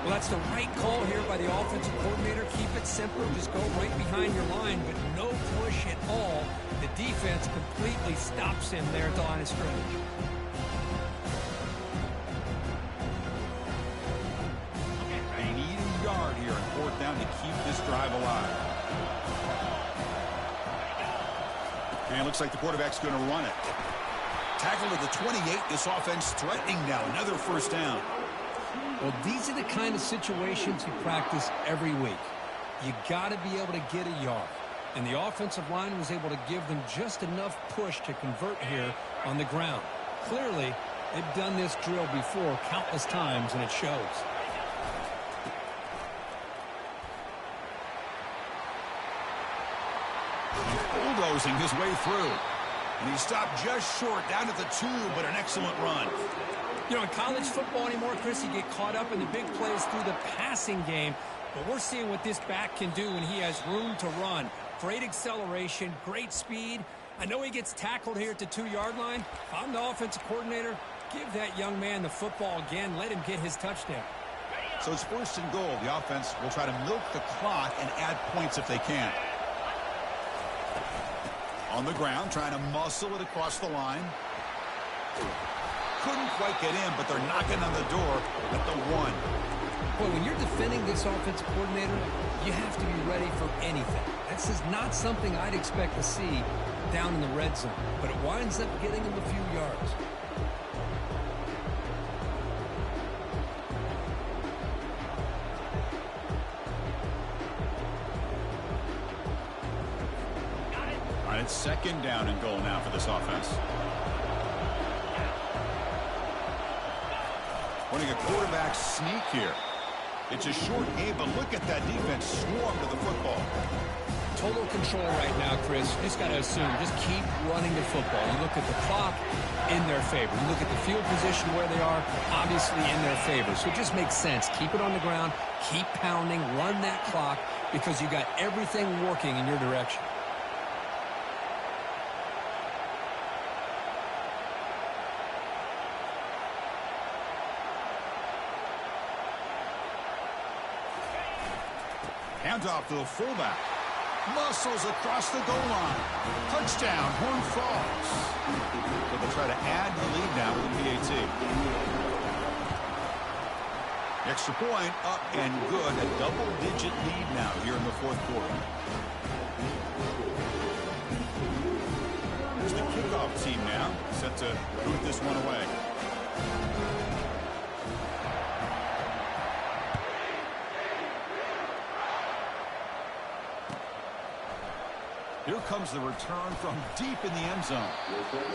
B: Well, that's the right call here by the offensive coordinator. Keep it simple. Just go right behind your line, but no push at all. The defense completely stops him there at the line of scrimmage.
A: They need a yard here on fourth down to keep this drive alive. And it looks like the quarterback's going to run it. Tackle to the 28. This offense threatening now. Another first down.
B: Well, these are the kind of situations you practice every week. You got to be able to get a yard. And the offensive line was able to give them just enough push to convert here on the ground. Clearly, they've done this drill before countless times, and it shows.
A: Bulldozing his way through. And he stopped just short, down at the 2, but an excellent run.
B: You know, in college football anymore, Chris, you get caught up in the big plays through the passing game. But we're seeing what this back can do when he has room to run. Great acceleration, great speed. I know he gets tackled here at the 2-yard line. If I'm the offensive coordinator, give that young man the football again. Let him get his touchdown.
A: So it's first and goal. The offense will try to milk the clock and add points if they can. On the ground, trying to muscle it across the line. Couldn't quite get in, but they're knocking on the door at the 1.
B: Boy, when you're defending this offensive coordinator, you have to be ready for anything. This is not something I'd expect to see down in the red zone, but it winds up getting him a few yards.
A: It's second down and goal now for this offense. Running a quarterback sneak here. It's a short game, but look at that defense swarm to the football.
B: Total control right now, Chris. You just got to assume, just keep running the football. You look at the clock, in their favor. You look at the field position where they are, obviously in their favor. So it just makes sense. Keep it on the ground, keep pounding, run that clock, because you got everything working in your direction.
A: Hands off to the fullback. Muscles across the goal line. Touchdown, Horned Frogs. So they'll try to add the lead now with the PAT. Extra point up and good. A double-digit lead now here in the fourth quarter. Here's the kickoff team now, set to boot this one away. Here comes the return from deep in the end zone.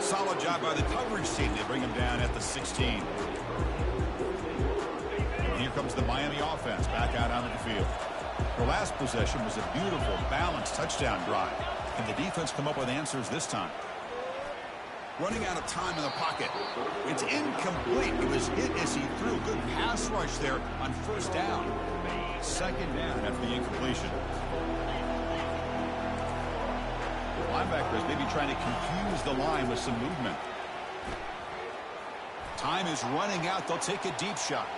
A: Solid job by the coverage team. They bring him down at the 16. And here comes the Miami offense back out onto the field. The last possession was a beautiful, balanced touchdown drive. Can the defense come up with answers this time? Running out of time in the pocket. It's incomplete. It was hit as he threw. Good pass rush there on first down. Second down after the incompletion. Linebackers maybe trying to confuse the line with some movement. Time is running out. They'll take a deep shot.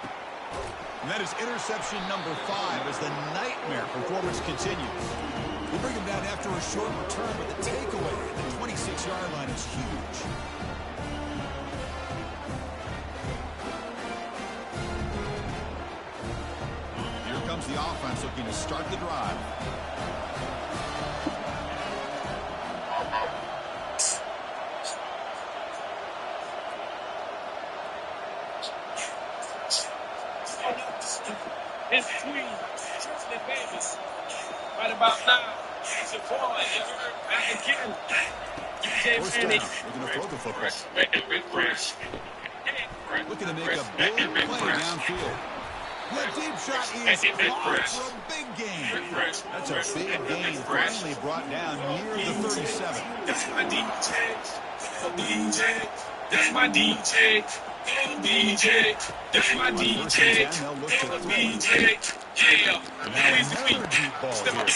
A: And that is interception number 5 as the nightmare performance continues. They bring him down after a short return, but the takeaway at the 26-yard line is huge. Here comes the offense looking to start the drive.
C: In between Tristan and Davis. Right about now. It's a ball. Back again.
A: First down. They're going to throw the football. Looking to make a big play downfield. The deep shot is blocked for a big gain. That's a big gain. Finally brought down near the 37.
C: That's my DJ. DJ. That's my DJ. DJ. That's my DJ. DJ. Yeah.
A: Now another deep ball here.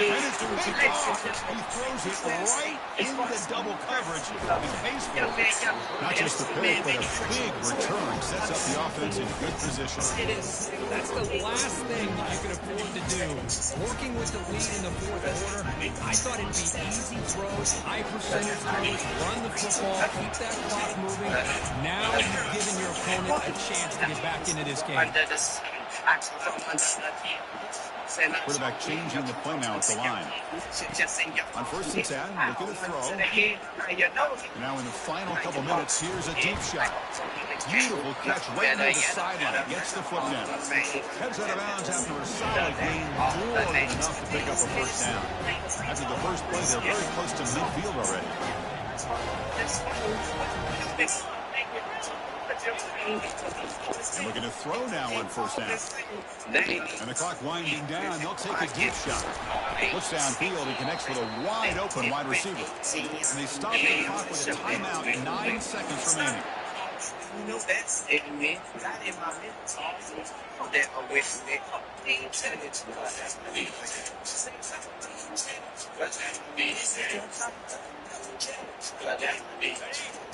A: And it's picked off. He throws it right into double coverage and pays for it. Not just the pick, but a big return sets up the offense in good position.
B: It is. That's the last thing that you could afford to do. Working with the lead in the fourth quarter, I thought it'd be easy throws, high percentage throws, run the football, keep that clock moving. Now you've given your opponent a chance to get back into this game.
A: Quarterback changing the play now at the line. On first and 10, looking to throw. Now in the final couple minutes, here's a deep shot. Beautiful catch right near the sideline. Gets the foot down. Heads out of bounds after a solid gain. More than enough to pick up a first down. After the first play, they're very close to midfield already. And looking to throw now on first down. And the clock winding down. They'll take a deep shot. Looks downfield. He connects with a wide open wide receiver. And they stop the clock with a timeout. 9 seconds remaining.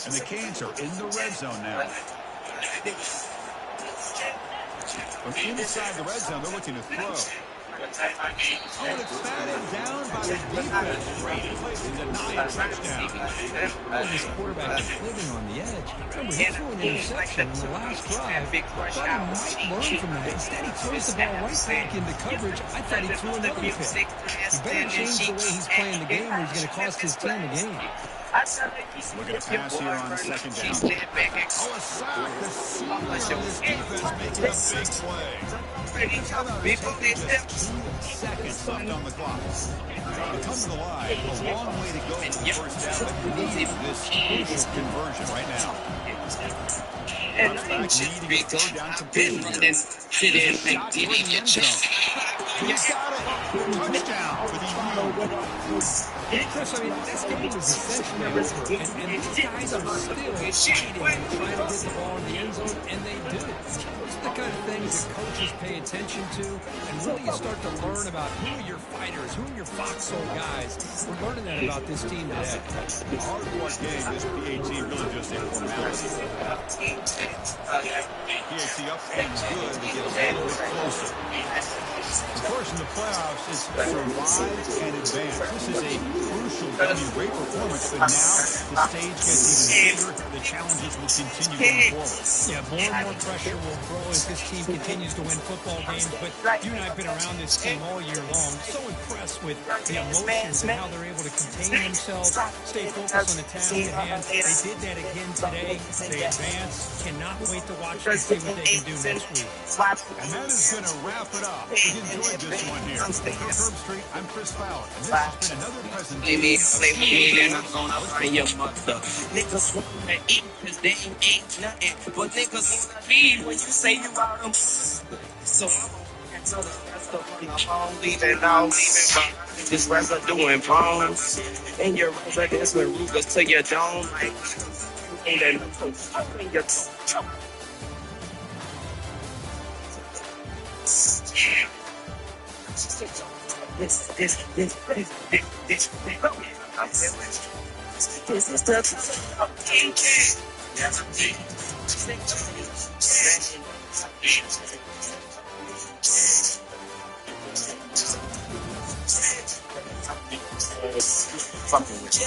A: And the Canes are in the red zone now. From inside the red zone, they're looking to throw. Oh, and it's batted down by the defense. Brady plays to deny a touchdown.
B: Oh, this quarterback is living on the edge. Remember, he threw an interception in the last drive. I thought he might learn from that. Instead, he throws the ball right back into coverage. I thought he threw another pick. He better change the way he's playing the game or he's going to cost his team a game.
A: Looking to pass here on second down. Oh, a sack. The senior on this defense making a big play. Timeout is taken, just 2 seconds left on the clock. To come to the line, a long way to go for the first down, but needing this crucial conversion right now. Drops back, needing a third down completion here. Shot toward the end zone. He's got it. Touchdown for the U.
B: Chris, I mean, this game is essentially over, and these guys are still fighting and trying to get the ball in the end zone, and they do. Those are the kind of things that coaches pay attention to, and really you start to learn about who are your fighters, who are your foxhole guys. We're learning that about this team today.
A: Hard-fought game, this PAT really just a formality. PAT up and good to get a little bit closer. Of course, in the playoffs, it's survive and advance. This is a crucial game, great performance, but now the stage gets even bigger. The challenges will continue going forward.
B: Yeah, more and more pressure will grow as this team continues to win football games, but you and I have been around this team all year long. So impressed with the emotions and how they're able to contain themselves, stay focused on the task at hand. They did that again today. They advanced. Cannot wait to watch and see what they can do next week.
A: And that is going to wrap it up. We enjoyed this one here. For Curb Street, I'm Chris Fowler, and this has been another presentation of
C: Niggas wanna eat cause they ain't ate nothing. But niggas wanna leave when you say you out of so I'm gonna tell the rest of my home leaving out. This residue and bones. And your residence with Rugers to your dome. Like, ain't that nothing in your toe. This is the fucking with you.